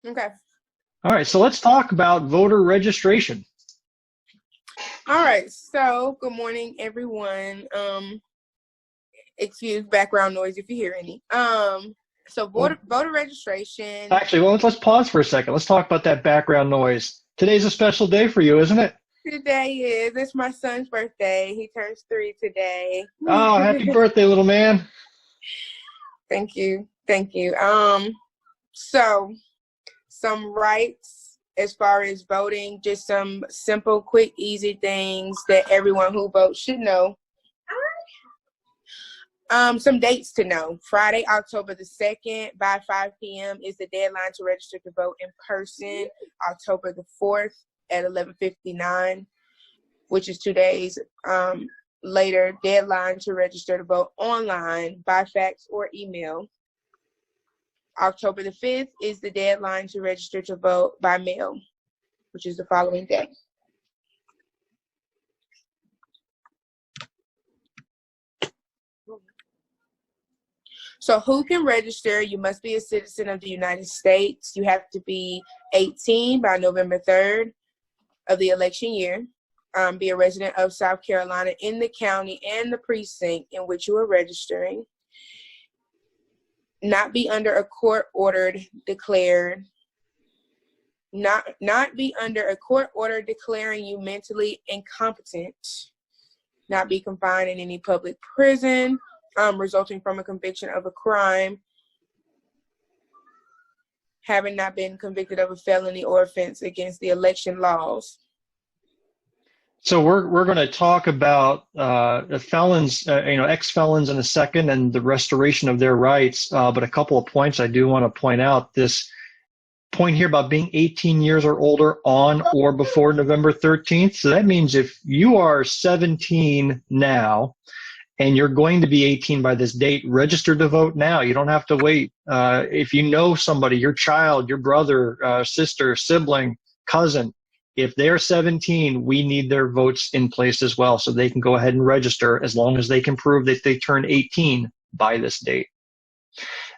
Okay. All right, so let's talk about voter registration. All right. So, good morning, everyone. Excuse background noise if you hear any. So voter registration. Actually, well, let's pause for a second. Let's talk about that background noise. Today's a special day for you, isn't it? Today it's my son's birthday. He turns 3 today. Oh, happy birthday, little man. Thank you. Thank you. So some rights as far as voting, just some simple, quick, easy things that everyone who votes should know. Some dates to know. Friday, October the 2nd by 5 p.m. is the deadline to register to vote in person. October the 4th at 11:59, which is 2 days later, deadline to register to vote online by fax or email. October the 5th is the deadline to register to vote by mail, which is the following day. So who can register? You must be a citizen of the United States. You have to be 18 by November 3rd of the election year. Be a resident of South Carolina in the county and the precinct in which you are registering. Not be under a court-ordered declared. Not be under a court order declaring you mentally incompetent. Not be confined in any public prison resulting from a conviction of a crime, having not been convicted of a felony or offense against the election laws. So we're going to talk about felons, ex-felons in a second, and the restoration of their rights. But a couple of points I do want to point out. This point here about being 18 years or older on or before November 13th. So that means if you are 17 now, and you're going to be 18 by this date, register to vote now. You don't have to wait. If you know somebody, your child, your brother, sister, sibling, cousin, if they're 17, we need their votes in place as well so they can go ahead and register as long as they can prove that they turn 18 by this date.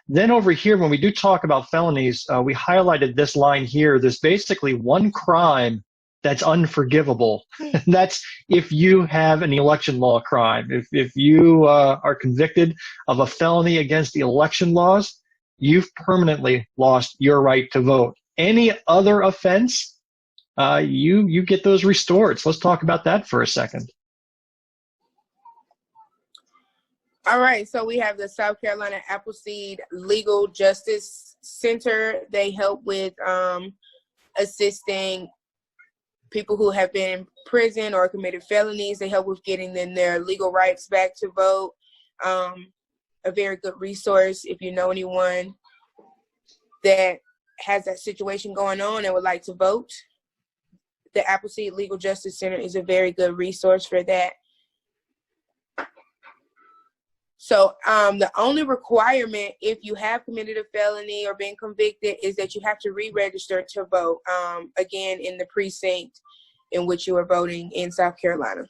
Then over here, when we do talk about felonies, we highlighted this line here. There's basically one crime that's unforgivable. That's if you have an election law crime. If you are convicted of a felony against the election laws, you've permanently lost your right to vote. Any other offense, you get those restored. So let's talk about that for a second. All right, so we have the South Carolina Appleseed Legal Justice Center. They help with assisting people who have been in prison or committed felonies. They help with getting them their legal rights back to vote. A very good resource if you know anyone that has that situation going on and would like to vote. The Appleseed Legal Justice Center is a very good resource for that. So the only requirement if you have committed a felony or been convicted is that you have to re-register to vote, again, in the precinct in which you are voting in South Carolina.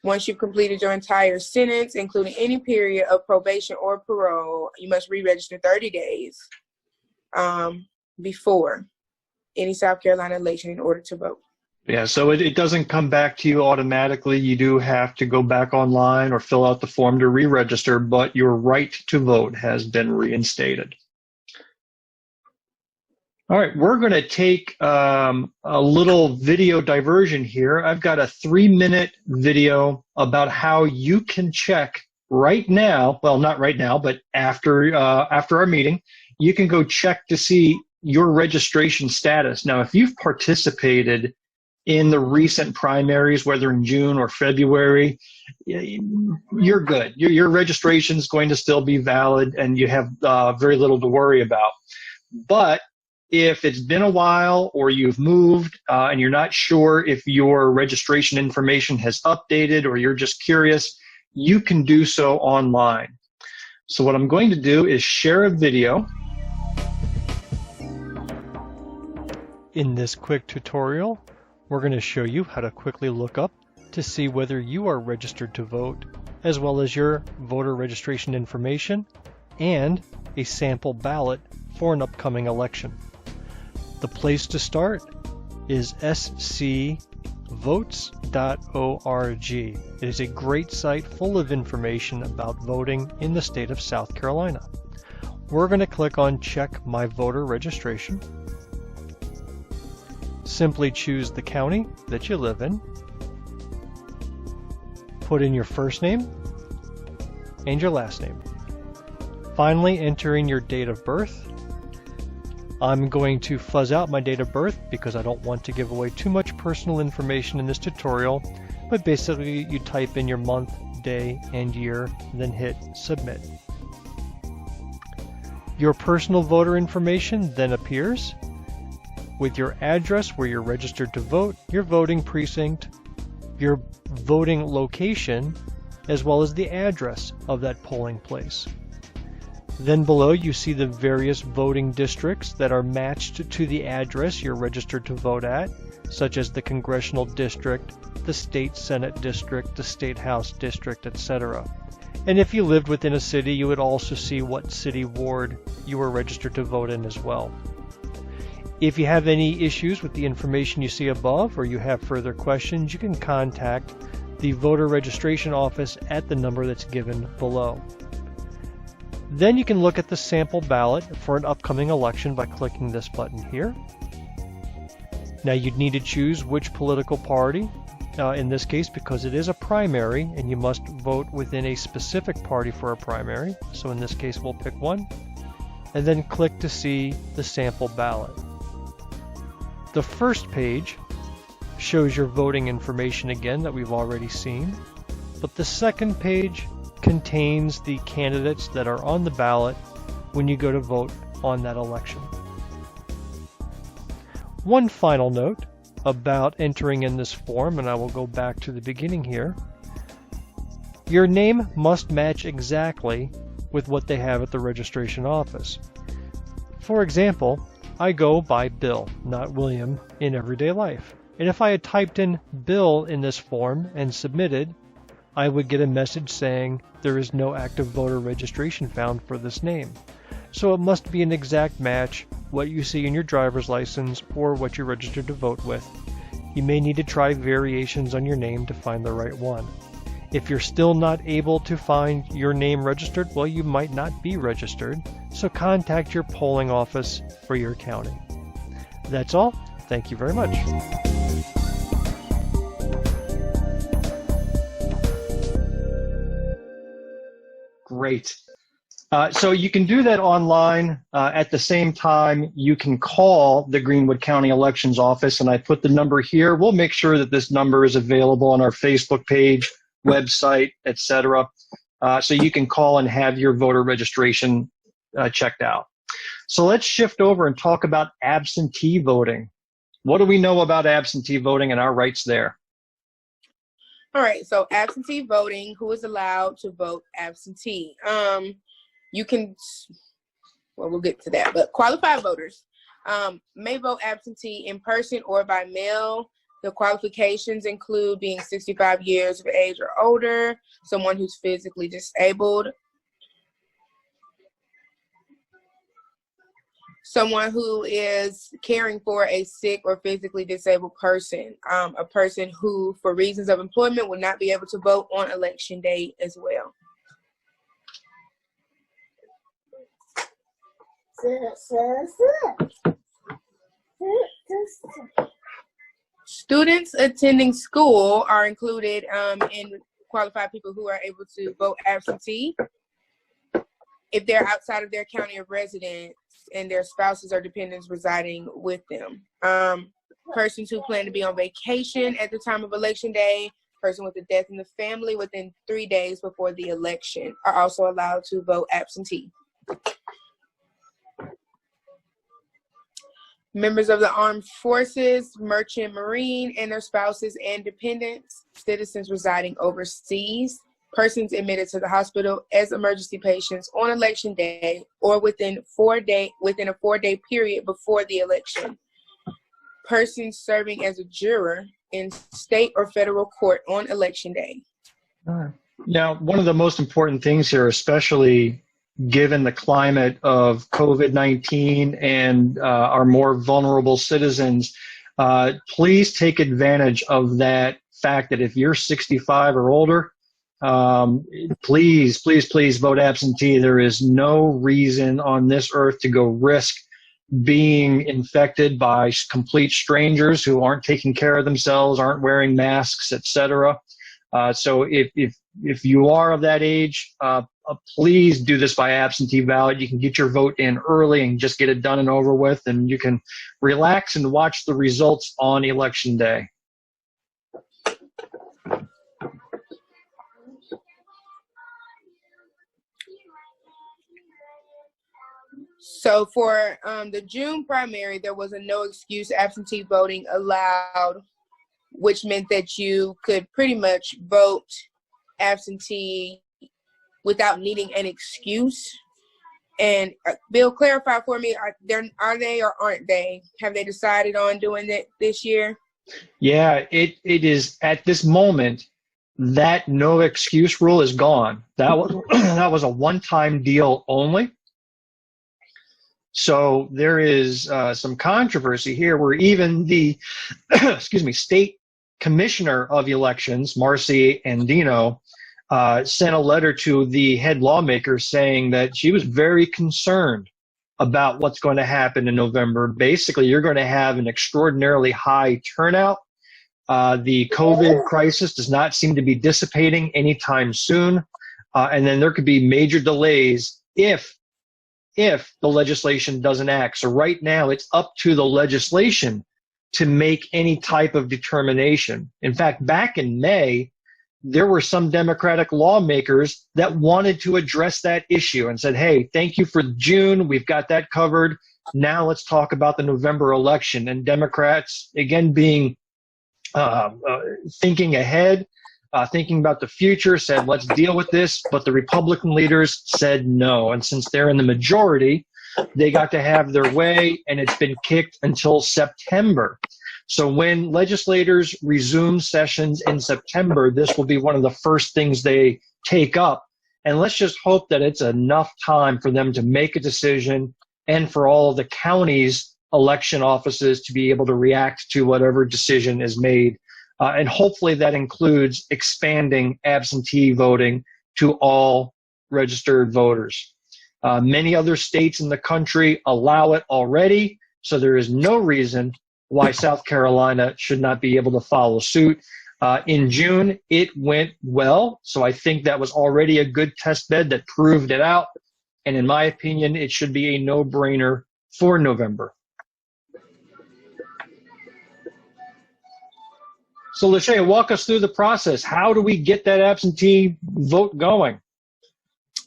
Once you've completed your entire sentence, including any period of probation or parole, you must re-register 30 days before any South Carolina election in order to vote. Yeah, so it doesn't come back to you automatically. You do have to go back online or fill out the form to re-register, but your right to vote has been reinstated. All right, we're going to take a little video diversion here. I've got a 3-minute video about how you can check right now, well, not right now, but after our meeting, you can go check to see your registration status. Now, if you've participated in the recent primaries, whether in June or February, you're good. Your registration is going to still be valid and you have very little to worry about. But if it's been a while or you've moved and you're not sure if your registration information has updated or you're just curious, you can do so online. So what I'm going to do is share a video. In this quick tutorial, we're going to show you how to quickly look up to see whether you are registered to vote, as well as your voter registration information, and a sample ballot for an upcoming election. The place to start is scvotes.org. It is a great site full of information about voting in the state of South Carolina. We're going to click on Check My Voter Registration. Simply choose the county that you live in. Put in your first name and your last name. Finally, enter in your date of birth. I'm going to fuzz out my date of birth because I don't want to give away too much personal information in this tutorial, but basically you type in your month, day, and year, then hit submit. Your personal voter information then appears with your address where you're registered to vote, your voting precinct, your voting location, as well as the address of that polling place. Then below you see the various voting districts that are matched to the address you're registered to vote at, such as the Congressional District, the State Senate District, the State House District, etc. And if you lived within a city, you would also see what city ward you were registered to vote in as well. If you have any issues with the information you see above, or you have further questions, you can contact the voter registration office at the number that's given below. Then you can look at the sample ballot for an upcoming election by clicking this button here. Now you'd need to choose which political party, in this case because it is a primary and you must vote within a specific party for a primary. So in this case we'll pick one, and then click to see the sample ballot. The first page shows your voting information again that we've already seen, but the second page contains the candidates that are on the ballot when you go to vote on that election. One final note about entering in this form, and I will go back to the beginning here. Your name must match exactly with what they have at the registration office. For example, I go by Bill, not William, in everyday life. And if I had typed in Bill in this form and submitted, I would get a message saying there is no active voter registration found for this name. So it must be an exact match, what you see in your driver's license or what you're registered to vote with. You may need to try variations on your name to find the right one. If you're still not able to find your name registered, well, you might not be registered, so contact your polling office for your county. That's all. Thank you very much. Great. So you can do that online. At the same time, you can call the Greenwood County Elections Office, and I put the number here. We'll make sure that this number is available on our Facebook page, website, etc. So you can call and have your voter registration checked out. So let's shift over and talk about absentee voting. What do we know about absentee voting and our rights there? All right, so absentee voting, who is allowed to vote absentee? You can, well, we'll get to that, but qualified voters may vote absentee in person or by mail. The qualifications include being 65 years of age or older, someone who's physically disabled, someone who is caring for a sick or physically disabled person, a person who, for reasons of employment, will not be able to vote on election day as well. Students attending school are included in qualified people who are able to vote absentee if they're outside of their county of residence and their spouses or dependents residing with them. Persons who plan to be on vacation at the time of election day, person with a death in the family within 3 days before the election are also allowed to vote absentee. Members of the armed forces, merchant marine, and their spouses and dependents, citizens residing overseas, persons admitted to the hospital as emergency patients on election day or within a 4-day period before the election, persons serving as a juror in state or federal court on election day. Now, one of the most important things here, especially given the climate of COVID-19 and our more vulnerable citizens. Please take advantage of that fact that if you're 65 or older, please, please, please vote absentee. There is no reason on this earth to go risk being infected by complete strangers who aren't taking care of themselves, aren't wearing masks, etc. So if you are of that age, please do this by absentee ballot. You can get your vote in early and just get it done and over with, and you can relax and watch the results on Election Day. So for the June primary, there was a no excuse absentee voting allowed, which meant that you could pretty much vote absentee without needing an excuse. And Bill, clarify for me, are they or aren't they? Have they decided on doing it this year? Yeah, it is at this moment. That no excuse rule is gone. That was a one-time deal only. So there is some controversy here where even the state commissioner of elections, Marcy Andino, sent a letter to the head lawmakers saying that she was very concerned about what's going to happen in November. Basically, you're going to have an extraordinarily high turnout. The COVID crisis does not seem to be dissipating anytime soon. And then there could be major delays if the legislation doesn't act. So right now, it's up to the legislation to make any type of determination. In fact, back in May, there were some Democratic lawmakers that wanted to address that issue and said, hey, thank you for June. We've got that covered. Now let's talk about the November election. And Democrats, again, being thinking ahead, thinking about the future, said, let's deal with this. But the Republican leaders said no. And since they're in the majority, they got to have their way, and it's been kicked until September. So when legislators resume sessions in September, this will be one of the first things they take up. And let's just hope that it's enough time for them to make a decision and for all of the counties' election offices to be able to react to whatever decision is made. And hopefully that includes expanding absentee voting to all registered voters. Many other states in the country allow it already, so there is no reason why South Carolina should not be able to follow suit. In June, it went well, so I think that was already a good test bed that proved it out. And in my opinion, it should be a no-brainer for November. So LeShae, walk us through the process. How do we get that absentee vote going?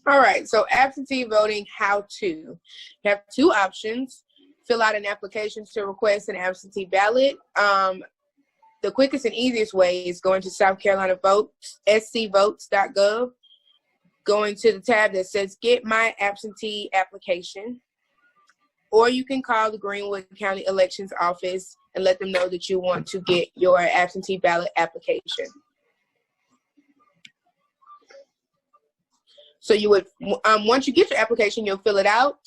All right, so absentee voting, how to. You have two options. Fill out an application to request an absentee ballot. The quickest and easiest way is going to South Carolina Votes, scvotes.gov, going to the tab that says Get My Absentee Application. Or you can call the Greenwood County Elections Office and let them know that you want to get your absentee ballot application. So you would, once you get your application, you'll fill it out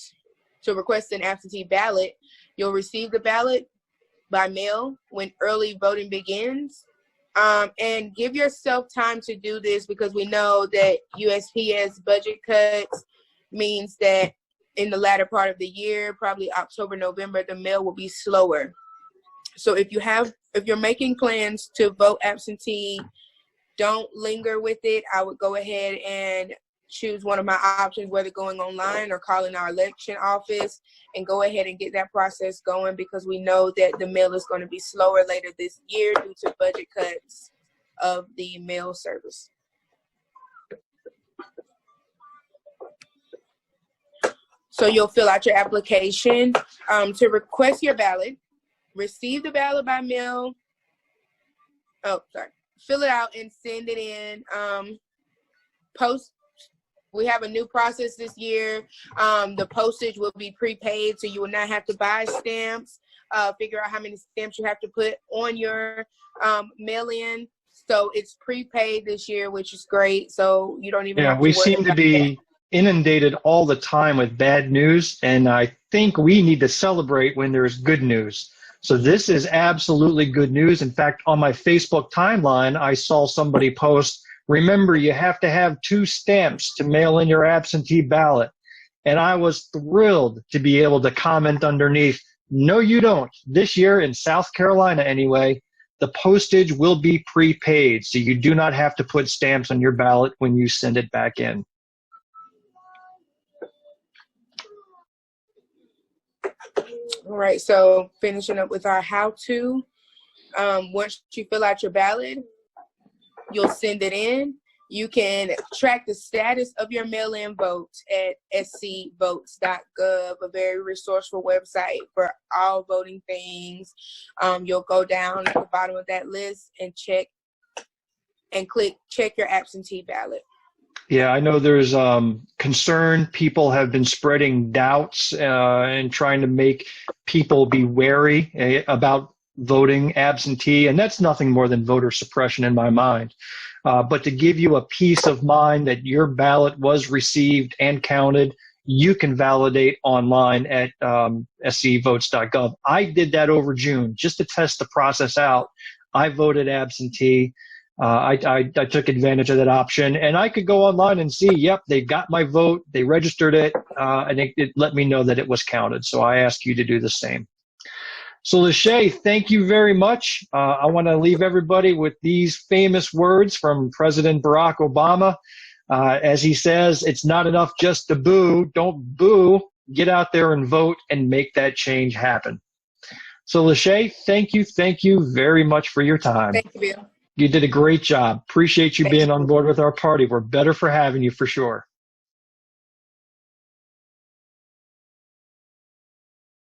to request an absentee ballot. You'll receive the ballot by mail when early voting begins. And give yourself time to do this, because we know that USPS budget cuts means that in the latter part of the year, probably October, November, the mail will be slower. So if you're making plans to vote absentee, don't linger with it. I would go ahead and choose one of my options, whether going online or calling our election office, and go ahead and get that process going, because we know that the mail is going to be slower later this year due to budget cuts of the mail service. So you'll fill out your application to request your ballot, receive the ballot by mail. Fill it out and send it in. We have a new process this year. The postage will be prepaid, so you will not have to buy stamps. Figure out how many stamps you have to put on your mail-in. So it's prepaid this year, which is great. So you don't even have to we worry seem to be inundated all the time with bad news, and I think we need to celebrate when there's good news. So this is absolutely good news. In fact, on my Facebook timeline, I saw somebody post, remember, you have to have 2 stamps to mail in your absentee ballot. And I was thrilled to be able to comment underneath, no, you don't. This year in South Carolina anyway, the postage will be prepaid, so you do not have to put stamps on your ballot when you send it back in. All right, so finishing up with our how-to. Once you fill out your ballot, you'll send it in. You can track the status of your mail-in votes at scvotes.gov, a very resourceful website for all voting things. You'll go down at the bottom of that list and check your absentee ballot. Yeah, I know there's concern. People have been spreading doubts and trying to make people be wary about voting absentee, and that's nothing more than voter suppression in my mind. But to give you a peace of mind that your ballot was received and counted, you can validate online at scvotes.gov. I did that over June just to test the process out. I voted absentee. I took advantage of that option, and I could go online and see, yep, they got my vote, they registered it, and it let me know that it was counted. So I ask you to do the same. So LeShae, thank you very much. I want to leave everybody with these famous words from President Barack Obama. As he says, it's not enough just to boo. Don't boo. Get out there and vote and make that change happen. So LeShae, thank you very much for your time. Thank you, Bill. You did a great job. Appreciate you being on board with our party. We're better for having you for sure.